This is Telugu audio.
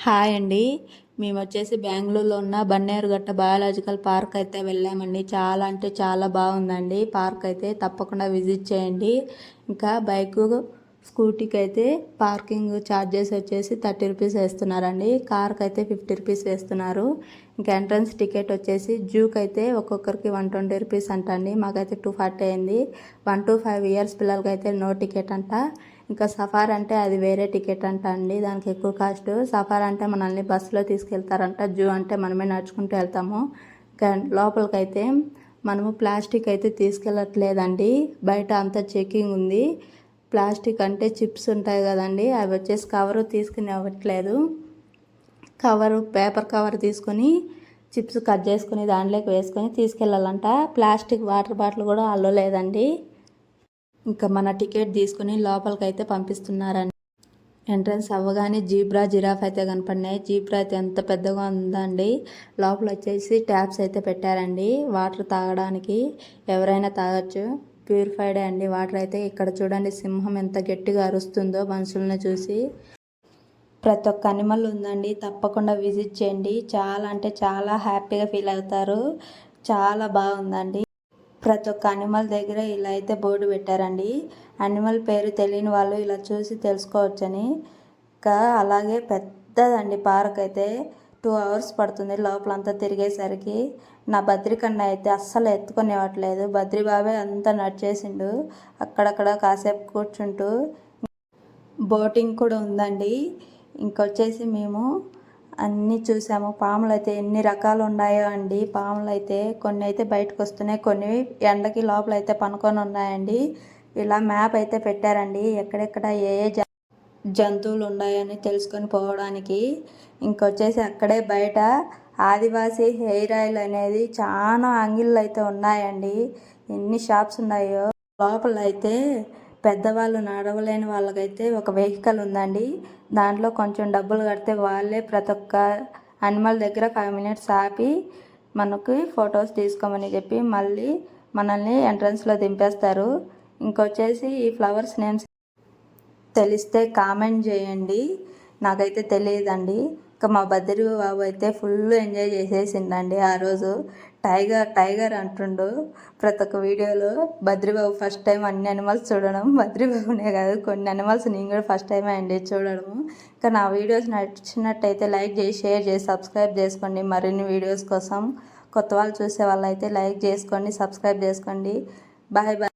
హాయ్ అండి. మేమొచ్చేసి బెంగుళూరులో ఉన్న బన్నేరుఘట్ట బయాలజికల్ పార్క్ అయితే వెళ్ళామండి. చాలా అంటే చాలా బాగుందండి పార్క్ అయితే. తప్పకుండా విజిట్ చేయండి. ఇంకా బైకు స్కూటీకి అయితే పార్కింగ్ ఛార్జెస్ వచ్చేసి 30 రూపీస్ వేస్తున్నారండి. కార్కి అయితే 50 రూపీస్ వేస్తున్నారు. ఇంకా ఎంట్రన్స్ టికెట్ వచ్చేసి జూకి అయితే ఒక్కొక్కరికి 120 రూపీస్ అంటండి. మాకైతే 240 అయింది. 1 to 5 ఇయర్స్ పిల్లలకి అయితే నో టికెట్ అంట. ఇంకా సఫార్ అంటే అది వేరే టికెట్ అంట అండి. దానికి ఎక్కువ కాస్ట్. సఫార్ అంటే మనల్ని బస్సులో తీసుకెళ్తారంట. జూ అంటే మనమే నడుచుకుంటూ వెళ్తాము. ఇంకా లోపలికైతే మనము ప్లాస్టిక్ అయితే తీసుకెళ్ళట్లేదండి. బయట అంతా చెకింగ్ ఉంది. ప్లాస్టిక్ అంటే చిప్స్ ఉంటాయి కదండి, అవి వచ్చేసి కవరు తీసుకుని ఇవ్వట్లేదు. పేపర్ కవర్ తీసుకొని చిప్స్ కట్ చేసుకుని దాంట్లోకి వేసుకొని తీసుకెళ్ళాలంట. ప్లాస్టిక్ వాటర్ బాటిల్ కూడా అల్లో లేదండి. ఇంకా మన టికెట్ తీసుకుని లోపలికైతే పంపిస్తున్నారండి. ఎంట్రన్స్ అవ్వగానే జీబ్రా జిరాఫ్ అయితే కనపడినాయి. జీబ్రా అయితే ఎంత పెద్దగా ఉందండి. లోపల వచ్చేసి ట్యాప్స్ అయితే పెట్టారండి వాటర్ తాగడానికి. ఎవరైనా తాగొచ్చు. ప్యూరిఫైడే అండి వాటర్ అయితే. ఇక్కడ చూడండి సింహం ఎంత గట్టిగా అరుస్తుందో మనుషులను చూసి. ప్రతి ఒక్క అనిమల్ ఉందండి. తప్పకుండా విజిట్ చేయండి. చాలా అంటే చాలా హ్యాపీగా ఫీల్ అవుతారు. చాలా బాగుందండి. ప్రతి ఒక్క అనిమల్ దగ్గర ఇలా అయితే బోర్డు పెట్టారండి. అనిమల్ పేరు తెలియని వాళ్ళు ఇలా చూసి తెలుసుకోవచ్చని. ఇంకా అలాగే పెద్దదండి పార్క్ అయితే. 2 hours పడుతుంది లోపలంతా తిరిగేసరికి. నా బద్రికన్న అయితే అస్సలు ఎత్తుకునేవట్లేదు. బద్రిబాబే అంతా నడిచేసిండు అక్కడక్కడ కాసేపు కూర్చుంటూ. బోటింగ్ కూడా ఉందండి. ఇంకొచ్చేసి మేము అన్నీ చూసాము. పాములు అయితే ఎన్ని రకాలు ఉన్నాయో అండి. పాములు అయితే కొన్ని అయితే బయటకు వస్తున్నాయి, కొన్ని ఎండకి లోపల అయితే పనుకొని ఉన్నాయండి. ఇలా మ్యాప్ అయితే పెట్టారండి ఎక్కడెక్కడ ఏ ఏ జంతువులు ఉన్నాయని తెలుసుకొని పోవడానికి. ఇంకొచ్చేసి అక్కడే బయట ఆదివాసీ హెయిర్ ఆయిల్ అనేది చాలా అంగిళ్ళు అయితే ఉన్నాయండి. ఎన్ని షాప్స్ ఉన్నాయో. లోపల అయితే పెద్దవాళ్ళు నడవలేని వాళ్ళకైతే ఒక వెహికల్ ఉందండి. దాంట్లో కొంచెం డబ్బులు కడితే వాళ్ళే ప్రతి ఒక్క అనిమల్ దగ్గర 5 minutes ఆపి మనకి ఫొటోస్ తీసుకోమని చెప్పి మళ్ళీ మనల్ని ఎంట్రన్స్లో దింపేస్తారు. ఇంకొచ్చేసి ఈ ఫ్లవర్స్ నేమ్స్ తెలిస్తే కామెంట్ చేయండి. నాకైతే తెలియదండి. ఇంకా మా బద్రి బాబు అయితే ఫుల్ ఎంజాయ్ చేసేసిండండి ఆ రోజు. టైగర్ టైగర్ అంటుండు ప్రతి ఒక్క వీడియోలో. బద్రిబాబు ఫస్ట్ టైం అన్ని అనిమల్స్ చూడడం. బద్రిబాబునే కాదు కొన్ని అనిమల్స్ నేను కూడా ఫస్ట్ టైమే అండి చూడడము. ఇంకా నా వీడియోస్ నచ్చినట్టయితే లైక్ చేసి షేర్ చేసి సబ్స్క్రైబ్ చేసుకోండి. మరిన్ని వీడియోస్ కోసం కొత్త వాళ్ళు చూసే వాళ్ళైతే లైక్ చేసుకోండి, సబ్స్క్రైబ్ చేసుకోండి. Bye bye.